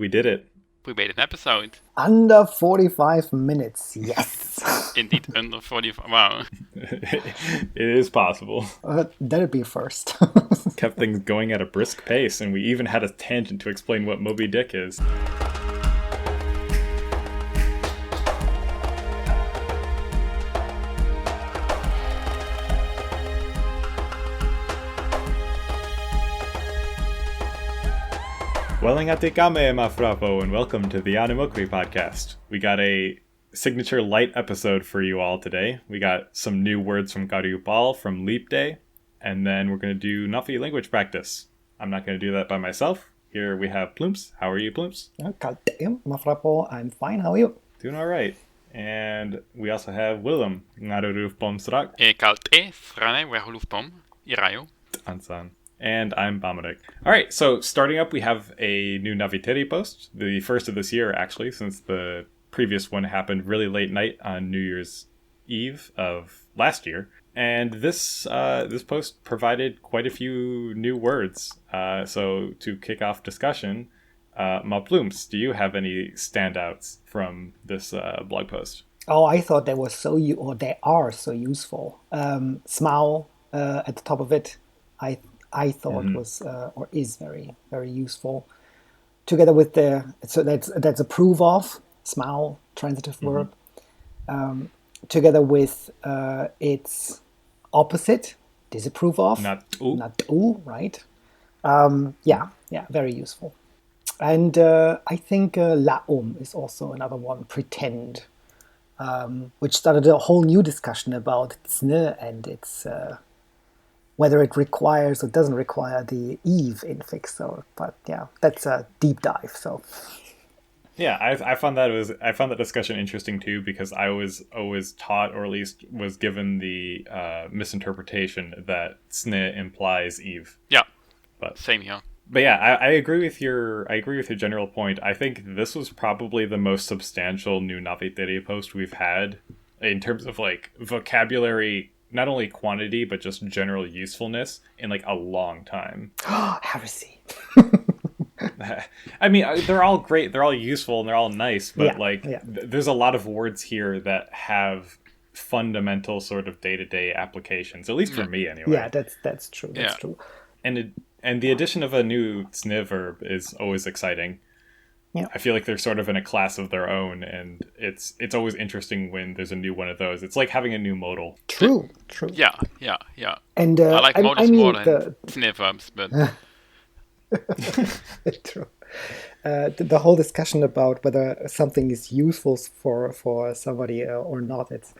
We did it. We made an episode. Under 45 minutes, yes. Indeed, under 45. Wow. It is possible. That'd be a first. Kept things going at a brisk pace, and we even had a tangent to explain what Moby Dick is. Welingate kame mafrapo, and welcome to the Eana Mokri podcast. We got a signature light episode for you all today. We got some new words from Ball from Leap Day, and then we're going to do Na'vi language practice. I'm not going to do that by myself. Here we have Plumps. How are you, Plumps? Mafrapo, I'm fine. How are you? Doing all right. And we also have Willem. Ngaruruf Bomstrak. Kalte, Frane, Werhulufpom, Irayo. Ansan. And I'm Bomadik. All right, so starting up, we have a new Na'vi post, the first of this year, actually, since the previous one happened really late night on New Year's Eve of last year. And this post provided quite a few new words. So to kick off discussion, Ma Plumps, do you have any standouts from this blog post? Oh, I thought they are so useful. Smile at the top of it, I thought was or is very, very useful. Together with that's approve of, smile, transitive verb. Together with its opposite, disapprove of. Not right? Yeah, very useful. And I think la'um is also another one, pretend, which started a whole new discussion about tsne and its whether it requires or doesn't require the Eve infix. But yeah, that's a deep dive. So yeah, I found that discussion interesting too, because I was always taught, or at least was given the misinterpretation that tsne implies Eve. Yeah, but same here. But yeah, I agree with your general point. I think this was probably the most substantial new Na'vi post we've had in terms of like vocabulary. Not only quantity, but just general usefulness in like a long time. Heresy. I mean, they're all great. They're all useful and they're all nice. But there's a lot of words here that have fundamental sort of day-to-day applications, at least for me anyway. Yeah, that's true. That's true. And the addition of a new tsne verb is always exciting. Yeah. I feel like they're sort of in a class of their own, and it's always interesting when there's a new one of those. It's like having a new modal. True. Yeah. And I like modals more than tsne verbs, but true. The whole discussion about whether something is useful for somebody or not. It's,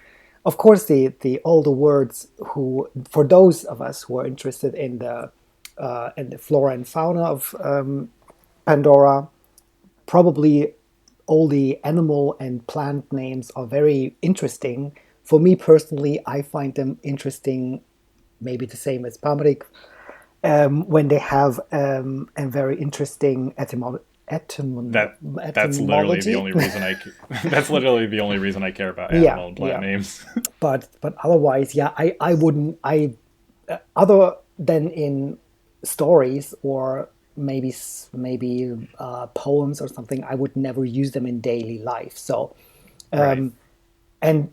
of course, the older words for those of us who are interested in the flora and fauna of Pandora. Probably all the animal and plant names are very interesting. For me personally, I find them interesting, maybe the same as Pamarik, when they have a very interesting etymology. That's literally the only reason that's literally the only reason I care about animal and plant names. But otherwise, yeah, I wouldn't. Other than in stories or maybe poems or something, I would never use them in daily life. So, right. And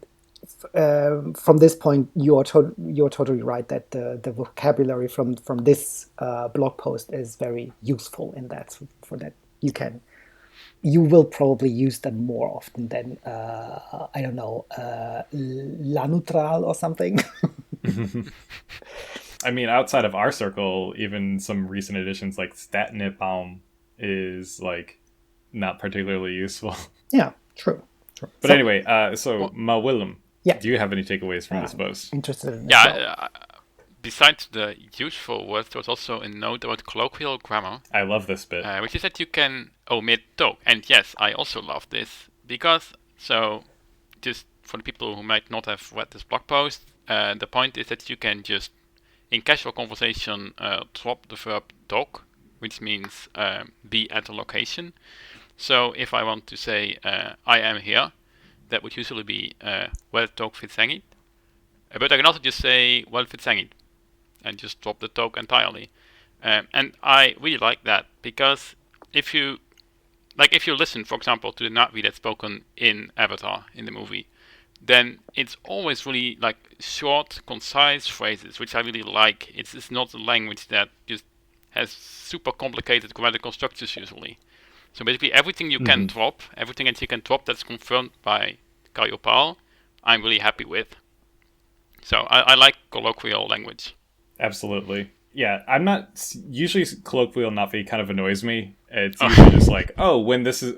from this point, you're totally right that the vocabulary from this blog post is very useful in that. For that, you will probably use them more often than I don't know, la neutral or something. I mean, outside of our circle, even some recent editions like Statnebaum is like not particularly useful. Yeah, true. But anyway, Ma Willem, do you have any takeaways from this post? Interested in besides the useful words, there was also a note about colloquial grammar. I love this bit. Which is that you can omit talk. And yes, I also love this because, so just for the people who might not have read this blog post, the point is that you can just in casual conversation, drop the verb talk, which means be at a location. So if I want to say I am here, that would usually be well talk fitsangit. But I can also just say well fitsangit and just drop the talk entirely. And I really like that because if you like if you listen, for example, to the Na'vi that's spoken in Avatar in the movie, then it's always really like short, concise phrases, which I really like. It's not a language that just has super complicated grammatical structures usually. So basically, everything you can drop, everything that you can drop that's confirmed by Kayopal, I'm really happy with. So I like colloquial language. Absolutely. Yeah, I'm not usually colloquial Na'vi kind of annoys me. It's usually just like, oh, when this is.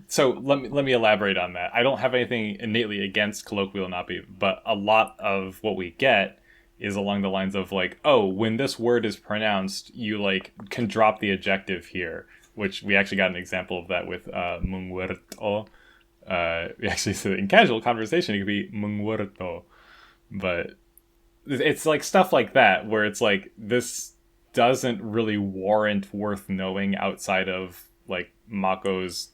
So let me elaborate on that. I don't have anything innately against colloquial Na'vi, but a lot of what we get is along the lines of like, oh, when this word is pronounced, you like can drop the adjective here, which we actually got an example of that with mungwerto. We actually said in casual conversation it could be mungwerto, but it's like stuff like that where it's like this doesn't really warrant worth knowing outside of like Mako's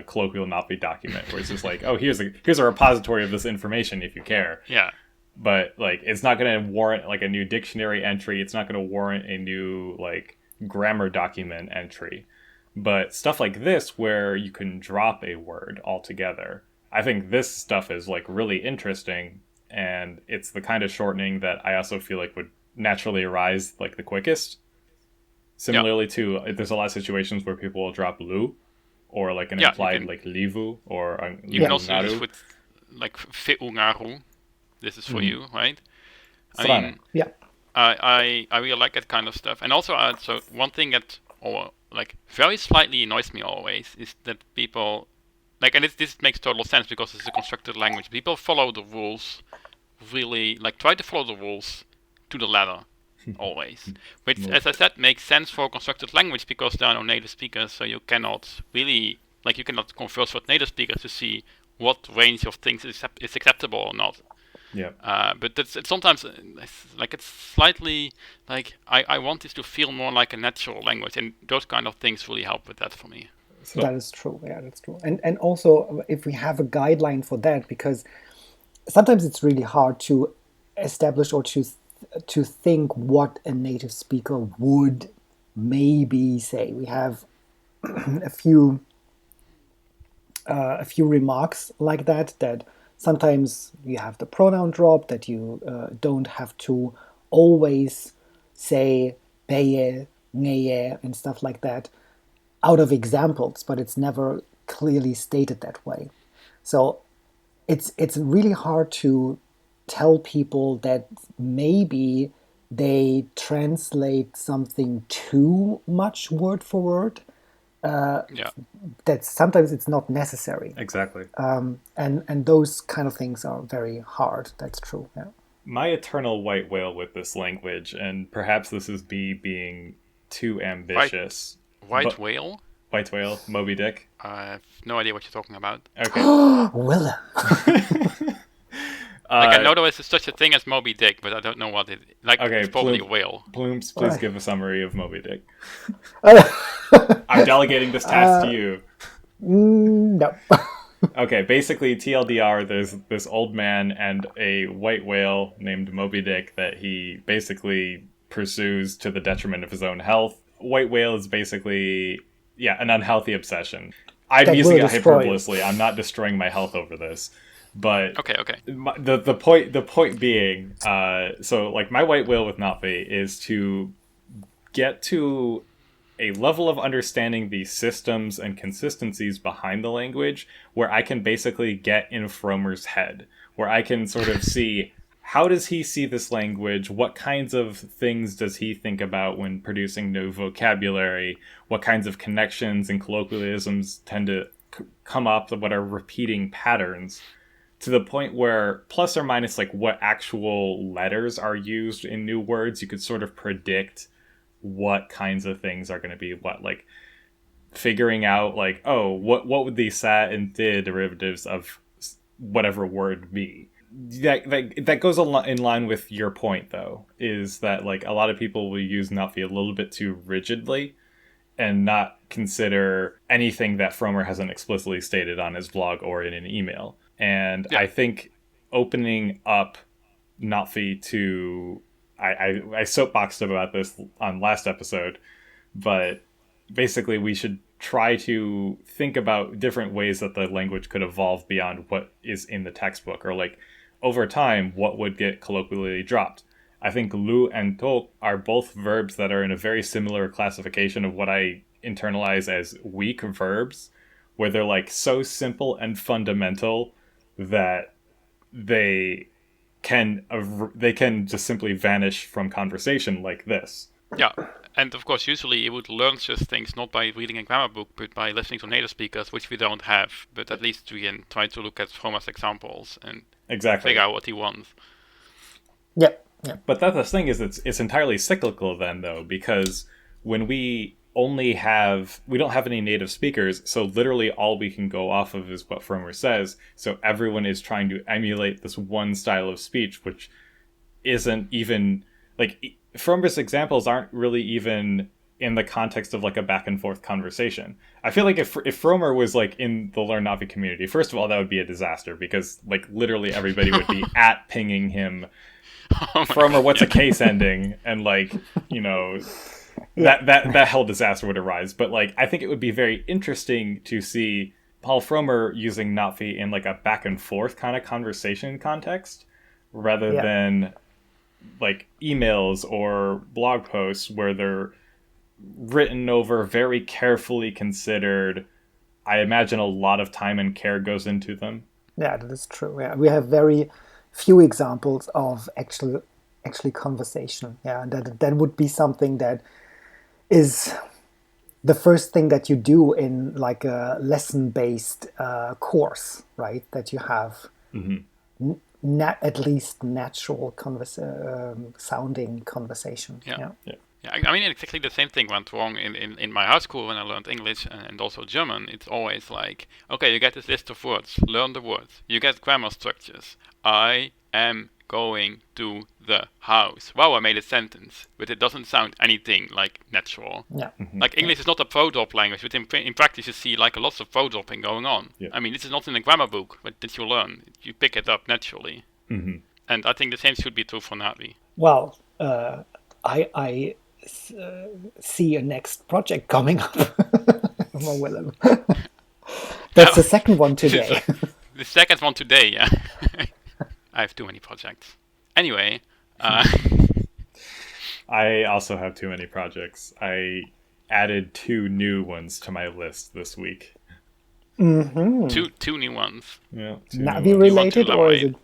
colloquial Na'vi document, where it's just like, oh, here's a repository of this information if you care. Yeah. But like, it's not going to warrant like a new dictionary entry. It's not going to warrant a new like grammar document entry. But stuff like this, where you can drop a word altogether, I think this stuff is like really interesting, and it's the kind of shortening that I also feel like would naturally arise like the quickest. Similarly to, there's a lot of situations where people will drop lu, or like an implied like livu, or you can also use this with like fe'ungaru. This is for you, right? I mean, I really like that kind of stuff. And also, so one thing that, or like very slightly annoys me always, is that people, like, and this makes total sense because it's a constructed language. People follow the rules really, like, try to follow the rules to the letter, always. Which, as I said, makes sense for a constructed language because there are no native speakers, so you cannot really, like, you cannot converse with native speakers to see what range of things is acceptable or not. Yeah. But it's sometimes it's slightly like I want this to feel more like a natural language, and those kind of things really help with that for me. So that is true. Yeah, that's true. And also if we have a guideline for that, because sometimes it's really hard to establish or to think what a native speaker would maybe say. We have a few remarks like that sometimes you have the pronoun drop, that you don't have to always say peye, ngeye, and stuff like that out of examples, but it's never clearly stated that way. So it's really hard to tell people that maybe they translate something too much word for word. That sometimes it's not necessary. Exactly. And those kind of things are very hard. That's true. Yeah. My eternal white whale with this language, and perhaps this is me being too ambitious. White whale? White whale, Moby Dick. I have no idea what you're talking about. Okay. Will. Like I know there is such a thing as Moby Dick, but I don't know what it. Like okay, it's probably a whale. Blooms, please give a summary of Moby Dick. I'm delegating this task to you. No. Okay, basically TLDR, there's this old man and a white whale named Moby Dick that he basically pursues to the detriment of his own health. White whale is basically, an unhealthy obsession. I'm using it hyperbolically. I'm not destroying my health over this. But okay. The point being, so like my white whale with Na'vi is to get to a level of understanding the systems and consistencies behind the language where I can basically get in Fromer's head, where I can sort of see how does he see this language, what kinds of things does he think about when producing new vocabulary, what kinds of connections and colloquialisms tend to come up, what are repeating patterns, to the point where plus or minus like what actual letters are used in new words, you could sort of predict what kinds of things are going to be what, like figuring out like, oh, what would the sa and the derivatives of whatever word be. That goes in line with your point, though, is that like a lot of people will use Na'vi a little bit too rigidly and not consider anything that Fromer hasn't explicitly stated on his blog or in an email. And I think opening up Na'vi to... I soapboxed about this on last episode, but basically we should try to think about different ways that the language could evolve beyond what is in the textbook, or like over time, what would get colloquially dropped. I think lu and to are both verbs that are in a very similar classification of what I internalize as weak verbs, where they're like so simple and fundamental that they can just simply vanish from conversation like this. Yeah, and of course, usually you would learn such things not by reading a grammar book, but by listening to native speakers, which we don't have. But at least we can try to look at Fromer's examples and figure out what he wants. Yeah, yeah. But that's the thing is, it's entirely cyclical then, though, because when we don't have any native speakers, so literally all we can go off of is what Fromer says. So everyone is trying to emulate this one style of speech, which isn't even like Fromer's examples aren't really even in the context of like a back and forth conversation. I feel like if Fromer was like in the learnna'vi community, first of all, that would be a disaster because like literally everybody would be at pinging him. Fromer, what's a case ending? And like, you know, that whole disaster would arise. But like, I think it would be very interesting to see Paul Fromer using na'vi in like a back and forth kind of conversation context, rather than like emails or blog posts where they're written over, very carefully considered. I imagine a lot of time and care goes into them. Yeah, that is true. Yeah, we have very few examples of actually conversation. Yeah, that would be something that is the first thing that you do in like a lesson-based course, right? That you have at least natural sounding conversation. Yeah. I mean, exactly the same thing went wrong in my high school when I learned English and also German. It's always like, okay, you get this list of words, learn the words. You get grammar structures. I am going to the house. Wow, I made a sentence, but it doesn't sound anything like natural. Yeah. Like English is not a pro-drop language, but in practice you see like lots of pro-dropping going on. Yeah. I mean, this is not in a grammar book, but that you learn. You pick it up naturally. And I think the same should be true for na'vi. Well, I see a next project coming up. Willem. That's the second one today. The second one today, yeah. I have too many projects. Anyway. I also have too many projects. I added 2 new ones to my list this week. Two new ones. Yeah. Na'vi related or is it?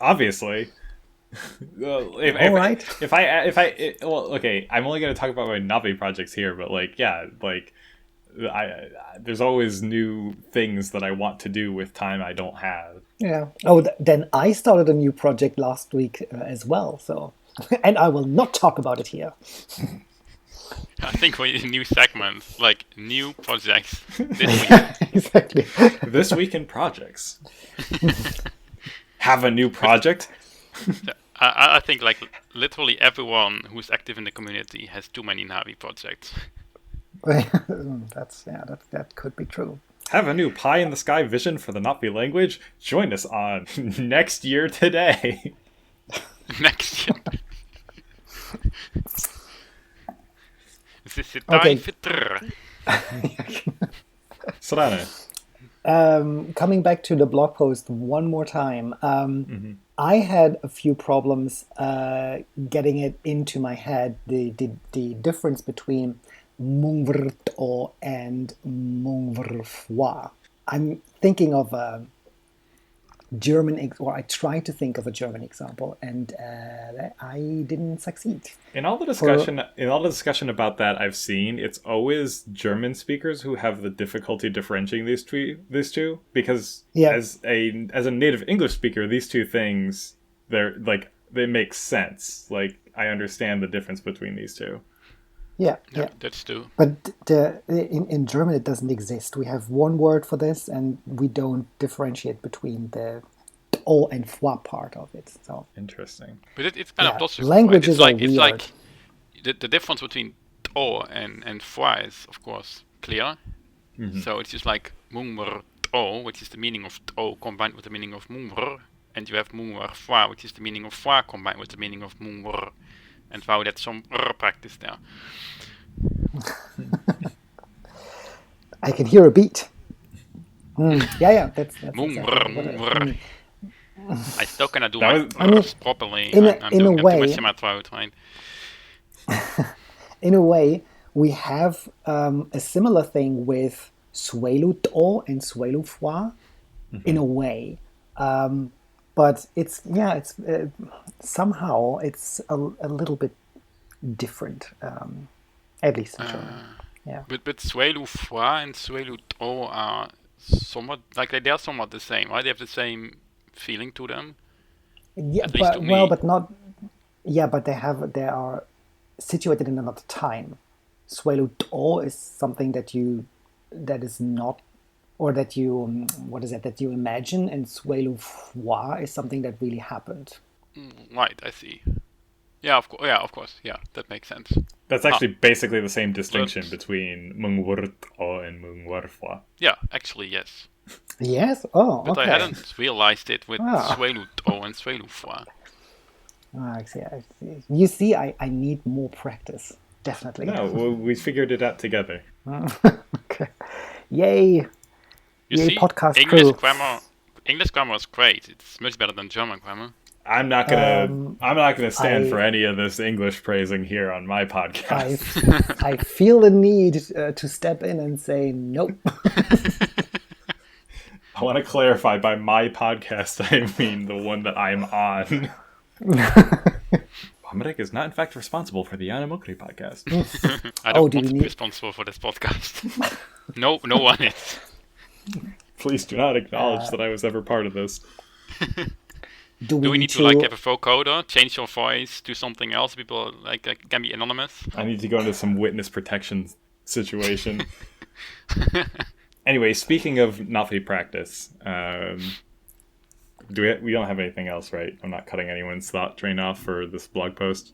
Obviously. All right. Okay, I'm only going to talk about my na'vi projects here, but like, yeah, like, there's always new things that I want to do with time I don't have. Yeah. Oh, then I started a new project last week as well. So, and I will not talk about it here. I think we need a new segment, like new projects this week. Exactly. This week in projects. Have a new project? I think like literally everyone who's active in the community has too many na'vi projects. That could be true. Have a new pie in the sky vision for the na'vi language? Join us on Next Year Today. Next year. Okay. Sorane. Coming back to the blog post one more time, I had a few problems getting it into my head, the difference between mungvrto and mungvrfwa. I'm thinking of a German, or I tried to think of a German example, and I didn't succeed. In all the discussion about that I've seen, it's always German speakers who have the difficulty differentiating these two, because as a native English speaker, these two things they make sense. Like I understand the difference between these two. Yeah, that's true. But in German, it doesn't exist. We have one word for this, and we don't differentiate between the o and fwa part of it. So interesting. But it's kind of logical. Languages right? are weird. It's like the difference between o and fwa is, of course, clear. So it's just like mungver o, which is the meaning of o combined with the meaning of mungver, and you have mungver fwa, which is the meaning of fwa combined with the meaning of mungver. And wow, that's some practice there. I can hear a beat. Yeah, that's Moon, exactly what brr. I still cannot do That my was- brrs properly. in a- I'm in a doing too way- much in my throat, right? In a way, we have a similar thing with suelu-to and suelu-fwa, in a way. But it's somehow it's a little bit different, at least in German. Yeah. But Suelu Fwa and Suelu To are somewhat like they are somewhat the same, right? They have the same feeling to them. Yeah, At least but to me. but not. Yeah, but they are situated in another time. Suelu-to is something that is not, or that you what is it that you imagine, and suelu-fwa is something that really happened. Right, I see. Yeah, of course. Yeah, that makes sense. That's actually basically the same distinction But- between Mungwurto and Mungwarfwa. Yeah, actually, yes. Yes. Oh, But okay. I hadn't realized it with Ah. Suelu To and Suelu Fwa. I see. You see, I need more practice. Definitely. No, we figured it out together. Okay. Yay! You Yay, see, podcast English crew. grammar is great. It's much better than German grammar. I'm not gonna stand I- for any of this English praising here on my podcast. I feel the need to step in and say nope. I want to clarify, by my podcast, I mean the one that I'm on. Bamarik is not, in fact, responsible for the Eana Mokri podcast. I don't do want we to be need- responsible for this podcast. No one is. Please do not acknowledge that I was ever part of this. Do we need to like have a vocoder, change your voice, do something else? People like can be anonymous. I need to go into some witness protection situation. Anyway, speaking of Na'vi practice, we don't have anything else, right? I'm not cutting anyone's thought train off for this blog post.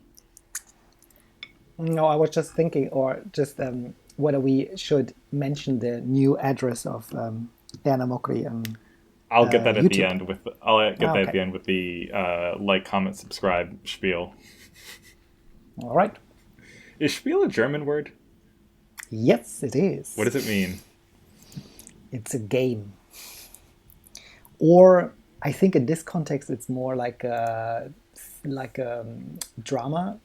No, I was just thinking, or just whether we should mention the new address of Eana Mokri and I'll get that at the YouTube. end with at okay. the end with the like, comment, subscribe spiel. all right. Is spiel a German word? Yes, it is. What does it mean? It's a game, or I think in this context it's more like a drama,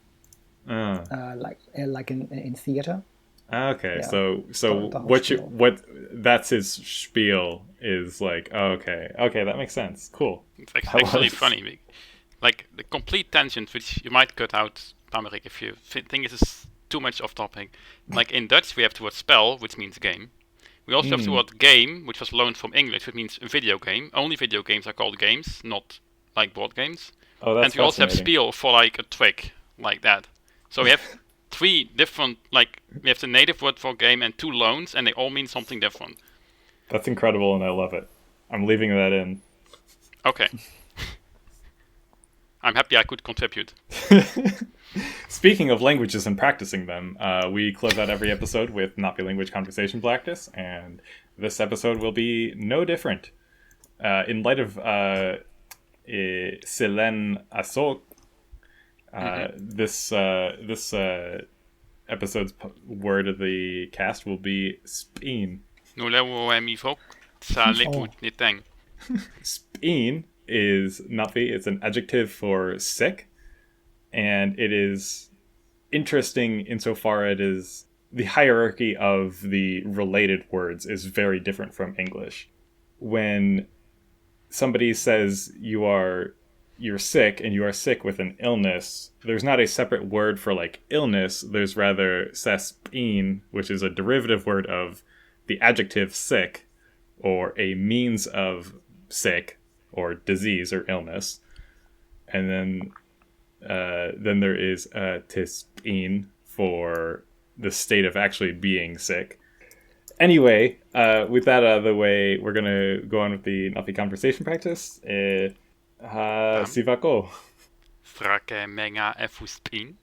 like in theater. Okay, Yeah. so The whole spiel. what that's his spiel is like. Oh, okay, that makes sense. Cool. It's I actually was- funny. Like the complete tangent, which you might cut out, Pamarik, if you think this is too much off topic. Like in Dutch, we have the word spell, which means game. We also have the word game, which was loaned from English, which means a video game. Only video games are called games, not like board games. Oh, that's And we also have fascinating. spiel for like a trick, like that. So we have three different, like, we have the native word for game and two loans, and they all mean something different. That's incredible, and I love it. I'm leaving that in. Okay. I'm happy I could contribute. Speaking of languages and practicing them, we close out every episode with Na'vi language conversation practice, and this episode will be no different. In light of Selen Asok, this episode's word of the cast will be spxin. Nu lewo mi fok, sa lekut niteng. Spxin is Na'vi. It's an adjective for sick, and it is interesting insofar it is the hierarchy of the related words is very different from English. When somebody says you're sick and you are sick with an illness, there's not a separate word for like illness. There's rather spxin, which is a derivative word of the adjective sick, or a means of sick or disease or illness. And then there is spxin for the state of actually being sick. Anyway, with that out of the way, we're going to go on with the Na'vi conversation practice. Sivako. Frake menga efuspin.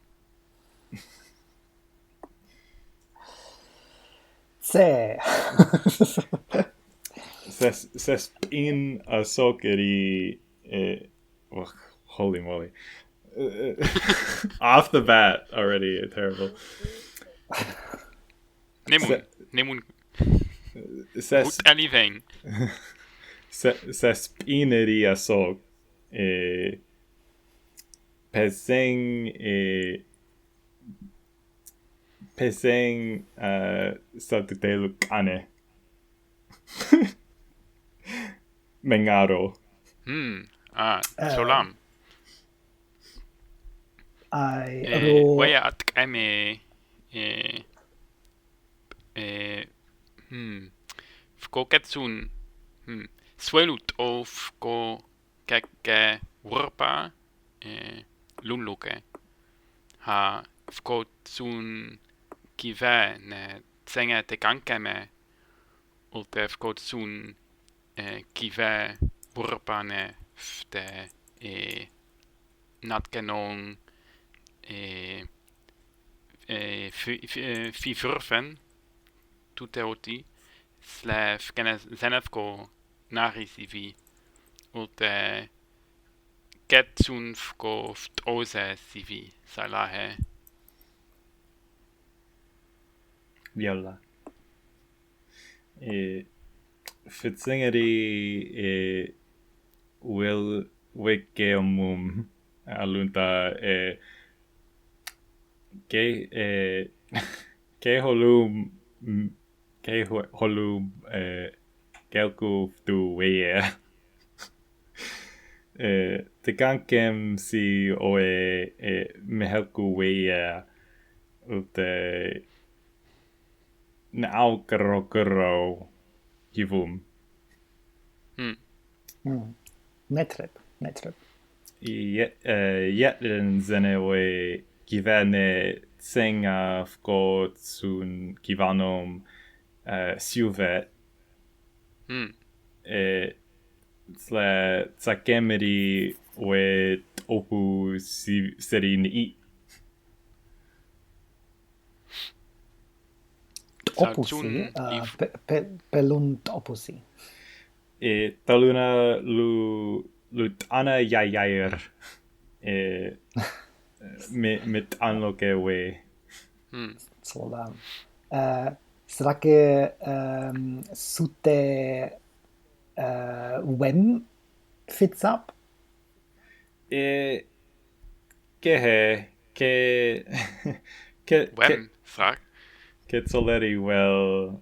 Se. Spxin asokeri. Holy moly. Off the bat already, terrible. Nemun. Nemun. eywa'eveng. Se spineria så peseng sa tutelukane. Mengaro. Solam. Waya atkame Fko ketsun Svelut o fko keke wurpa lunluke. Ha fko tsun kive ne tsenge te kankeme ulte fko tsun kive wurpa ne fte natkenong fifurfen tuteoti slav kenes zenefko narisivi ulte ketsun fko ftose sivi salahe. Viola. Fitsingeri will wikeomum alunta ke holum kelku tu weye. Te kankem si oe mehelku weye ulte naukro kivum. Metrep. Jätten zenewe kivene tsenga fko tsun kivanom siuvet. Tsakemeri we opu serin i. Opusi, pelunt opusi. Taluna lutana yayair. Mit anloke we. Sådan. Será que sute wem fits up? Wem, frag. Ketsoleri well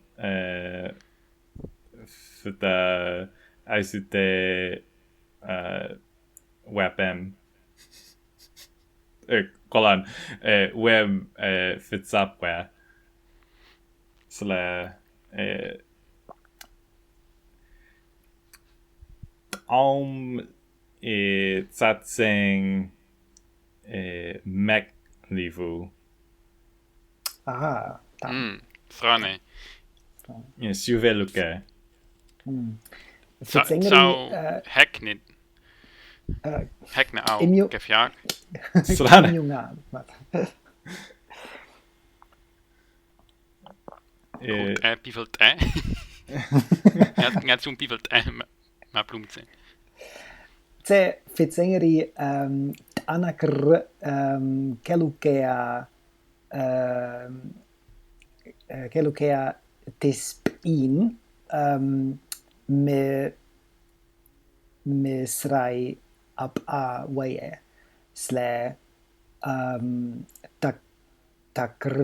för the aisute weapon. Kolan wem fits up where sle satsing mek livu. Aha. Frane. Suveluke. Sau heknit. Hekne au, gefjag. Slane. Pivelt Nga zo'n pivelt ma plumtse. Se fitsengeri anakr kelukea spxin me srai up a waye sle takr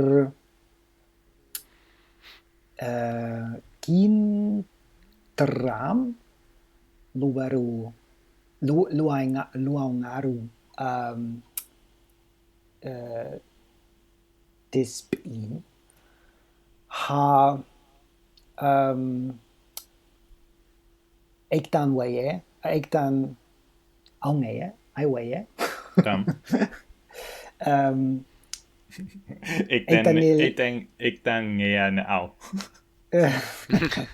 kin tram luaru luangaru spxin ha ik dan waye ik dan aungaye ai waye Dam. Ik dan ngea au.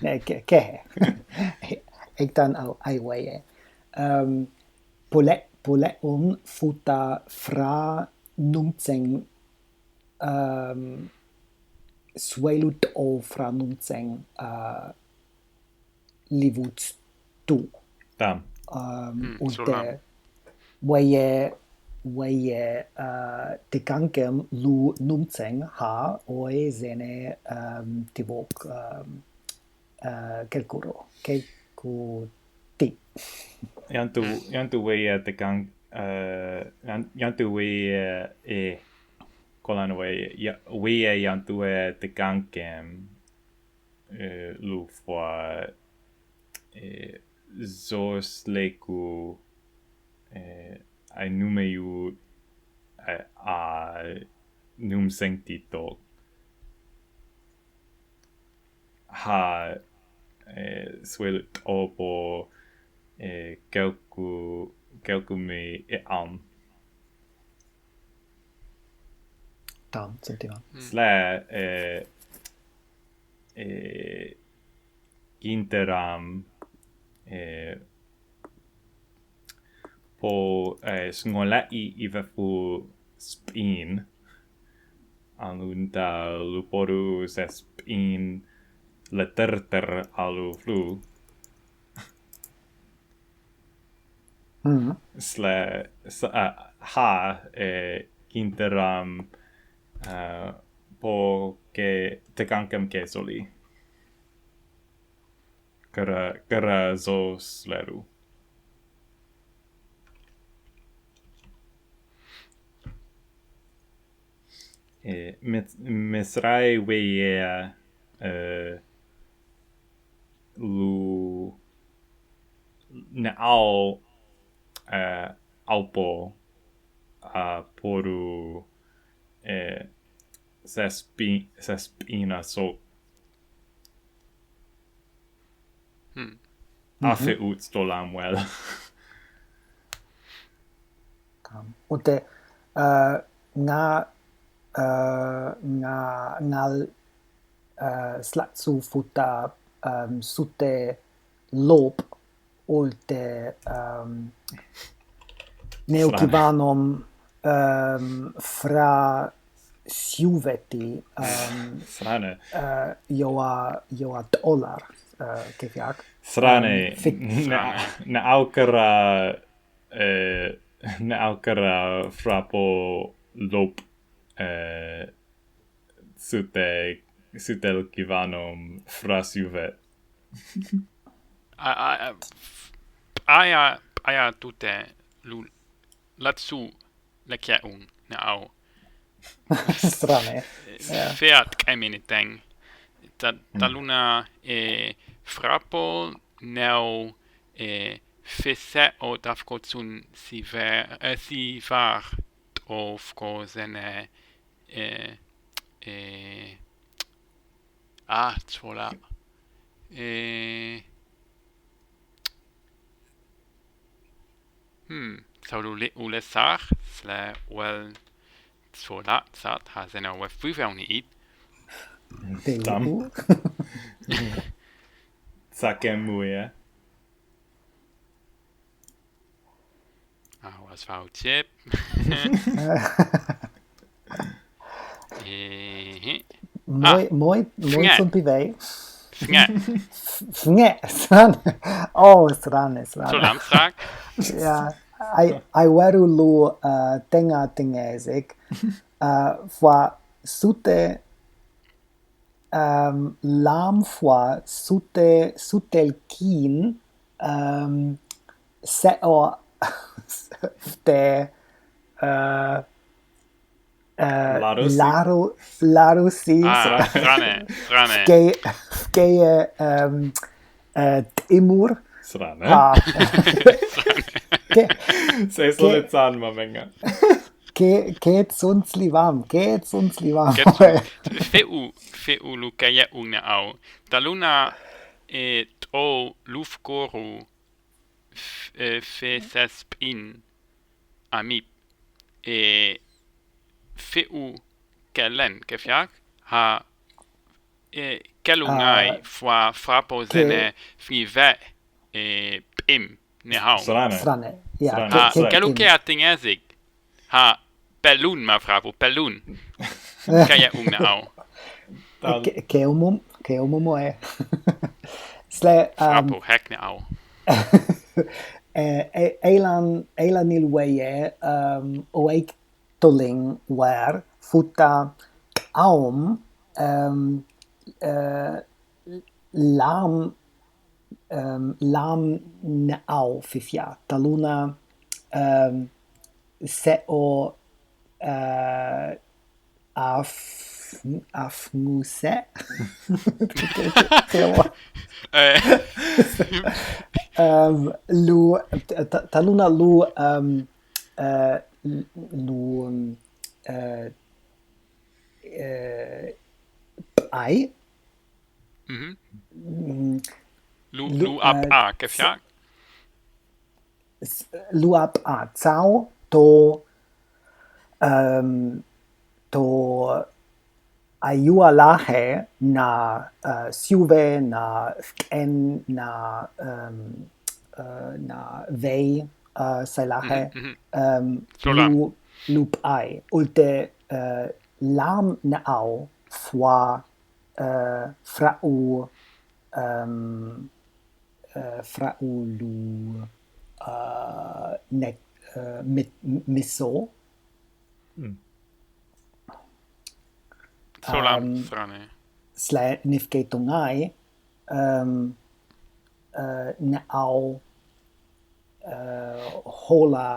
Nee, ke. Ik dan au ai waye. Pole on futa fra nuntseng swelut o fra nuntseng livut tu. Dam. Und waye te kankem lu nuntseng ha oe zene tivok kelkuro, kelkuti. Jantu wei te kang jantu wei kolan wei jantu te kangkem lù'fya zos leku ai numeu a num sentito ha swelut opo kelku me am Tam, sentivan. slä interam po sngola'i ivefu sp'in alunta luporu se sp'in leterter alu flu slä ha interam po ke te kankem ke soli kara zos leru mesrai weia lu na'au aupo poru sespina so afe ut stolam well Mutta ngal slatsu futa sute lop olte neokivanom fra siuveti Srane. joa dollar kefiak. Srane. Ne aukara frapo lop sutel kivanom fra siuvet. Aja tute latsu lekeung ne au. Strane. Feat käminiteng. Taluna frapo neu fisse o dafkotsun sivar ofko zene tsola Saulu ulesar sle wel tsola sat ha zene we fyvevni it Tam. Sakemuja. was fout chip. Moi sun pivei. Fnge. Strane. Oh, strane. Så lamstrak. Ja, ai weru lu tenga tengesik. Fa sute lam fa sutelkin seo te larusi Strane. Fkeje timur. Srane. Se solitsan ma venga. Keet suns livam. Feu lukeje unge au. Taluna to lufkoru fesespin amip feu kellen kefjak ha kelungai fra frapozene fnive pim ne hau. Strane. Ja, Keluke atingesik ha pelun ma frapo pelun. Kaja unge au. Keumum moe. Sle Frapo hekne au. Eilan ilweje oeik toling wer futa aum lam na'au lì'fya. Taluna se'o afnguse. Lu taluna lu ai. Lu ap a kefjak. Lu ap a tsao to ayua lahe na siuve na spxin na vei sailahe lu pai ulte lam na'au fwa fra'u lu miso. Sle nifke tungai na'au hola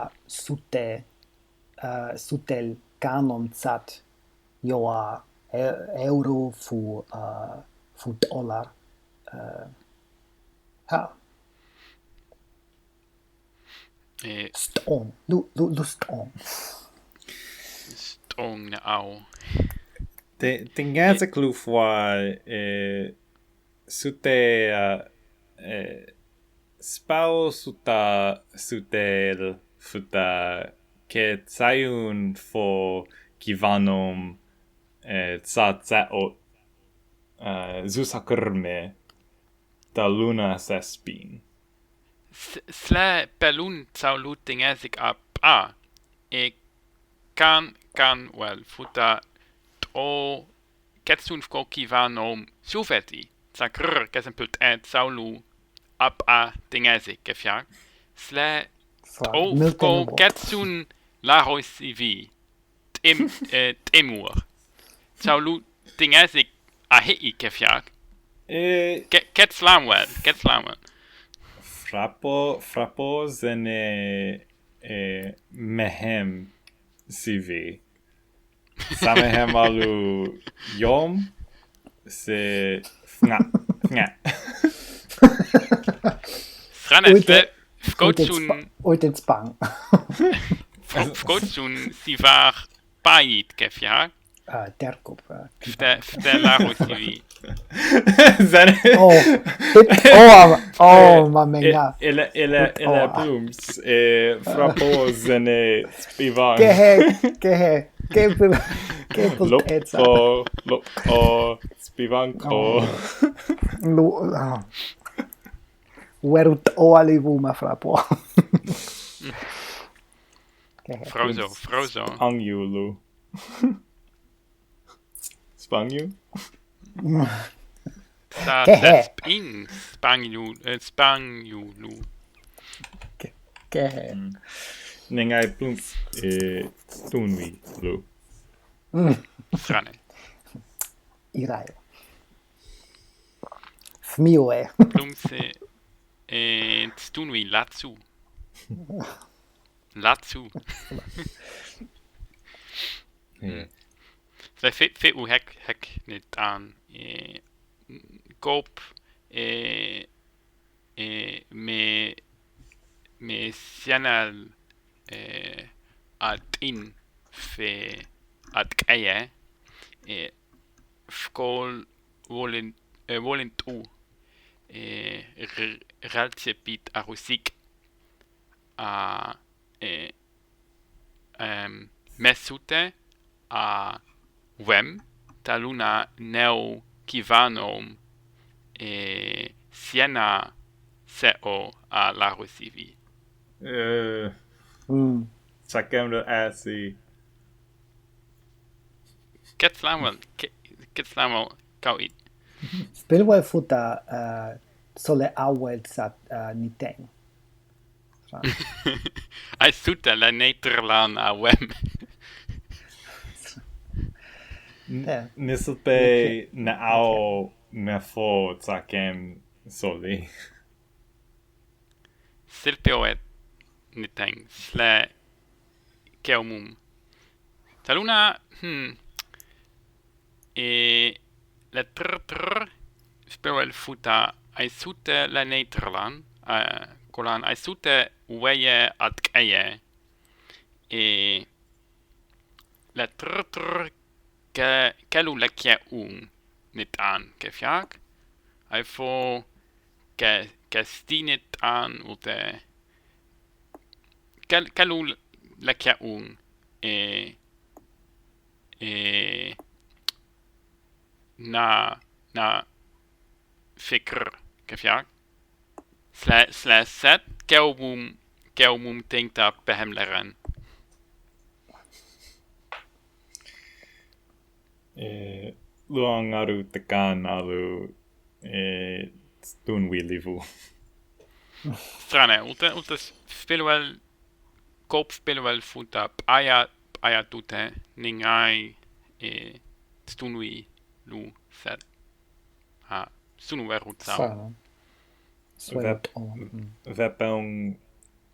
sutel kanon tsat joa euro fu dollar. Stong. Lu stong. Stong na'au. Den ganze kluf var tsu'tey spau tsu'tel futa ke tsayun fo kivanom tsatsa'ot zusakurme da luna sespin. Sle pelun tsau tingesik ap a. Kan wel futa o ketsun fko kivanom suveti. Sakrr kesempult saulu ap a tingesik kefjak. Sle o fko ketsun lahoisivi temur. Saulu tingesik a hei kefjak. Ketslamwel. Frappo zene mehem CV. Samehem alu yom se fnga. Sranne fkotsun Oitens bang. fkotsun sivar pait kefjak. Terkop. Ftelago CV. Mamenga. Eller blooms frappo zene spivan. Kehe. Loppo spivanko. Werut oalivuma frappo. Frozo. Angjulu. Spangju? Spxin. Spangjulu. Kehe. Nengai blooms tunwi lu. Sranne. Iraio. Fmioe. Blooms stunwi latsu. Så fe u hek net an gop me sianal at in fe at kaya fkol volent u raltsepit arusik a mesute a wem taluna neo kivanom siena seo a la recivi. Sakem de asi. Ketslamal kauit. Spelway futa sole awel sat niteng. I suta la Nederland a wem. Nisselpe na'au mefo tsaken soli. Silpioet niteng sle keomum. Taluna le trr spiritual futa aisute le Nederland kolan aisute weye atkeye le trr kelu lekje nit aan kefjak aifo kestinit aan ulte kelu lekje na fikr kefjak set keomum tinkta behemleren Luangaru tekan alu tunwilivu. strane ulte spiritual spiritual futa aya tute ningai stunui lu set sunu verut sau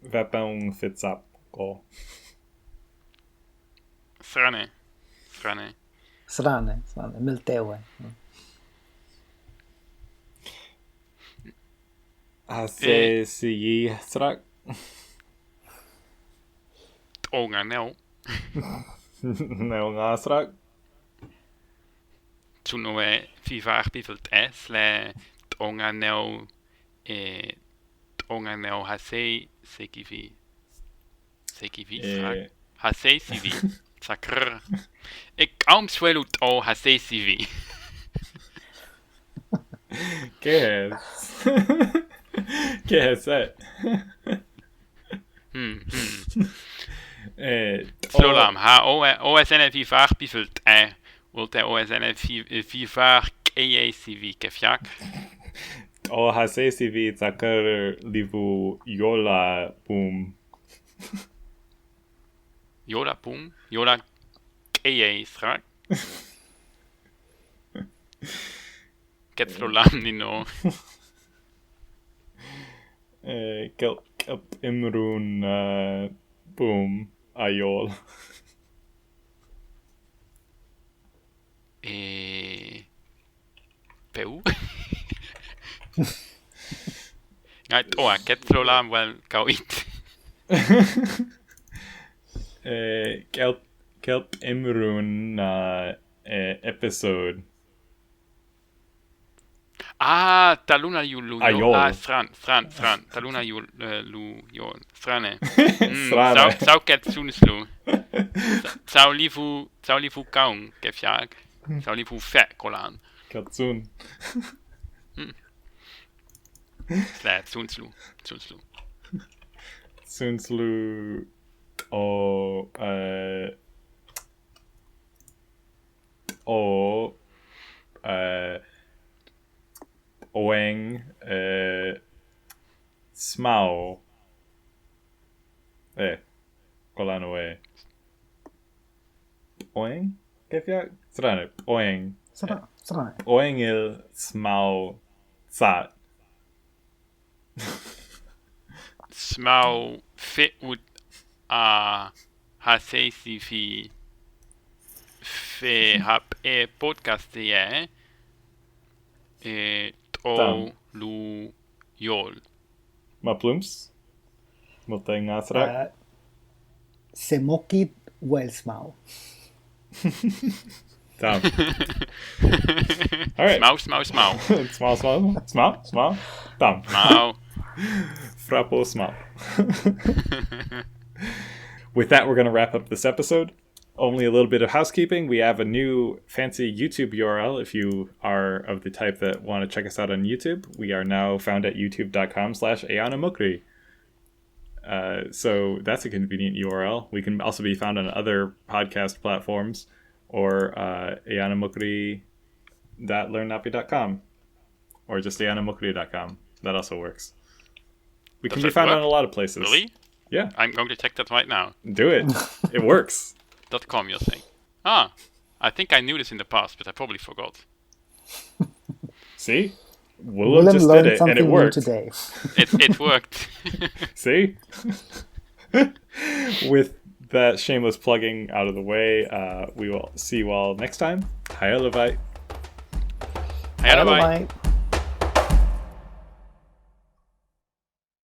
Vepong fitsap ko. strane Srane, miltewe. Ase si strak. onga neo Neo nga strak. Tsunoe vivar bivelt le onga neo hase sekivi strak hase sivi sakr ik kaum svelut hase sivi ¿Qué es that? Slolam OSN vivar bivelt ulte OSN vivar sivi kefjak O hase sivi zakar livu yola boom. Yola boom yola strak Ket slolam nino Kelp imrun boom ayol. Peu Ngai toa ket slolam wel kauit Kelp imrun episode. Taluna lu Ayol. Fran Taluna lu yol Frane Frane. Sau ket sunslu Sau lifu kaung kefjak Sau lifu fe kolan Katsun. Sunslu Sunslu o oeng smau kolano oeng kefia strane oeng Srane. oeng il smau sat Smau fe ut hase sifi fe hap podcast Tam. lu yol ma plums multeng asrak Semokit welsmau. tam. All right. Smau Small. Tam. Smau Frappo small. With that, we're going to wrap up this episode. Only a little bit of housekeeping. We have a new fancy YouTube URL if you are of the type that want to check us out on YouTube. We are now found at youtube.com/Eana Mokri. So that's a convenient URL. We can also be found on other podcast platforms or eyanamokri.learnna'vi.com or just eyanamokri.com. That also works. We can be found on a lot of places. Really? Yeah. I'm going to check that right now. Do it. It works. .com, you're saying. I think I knew this in the past, but I probably forgot. See? Willem Willem just did learned it, and something it new worked. today. It worked. See? With that shameless plugging out of the way, we will see you all next time. Hi, leNa'vi. Bye. Bye.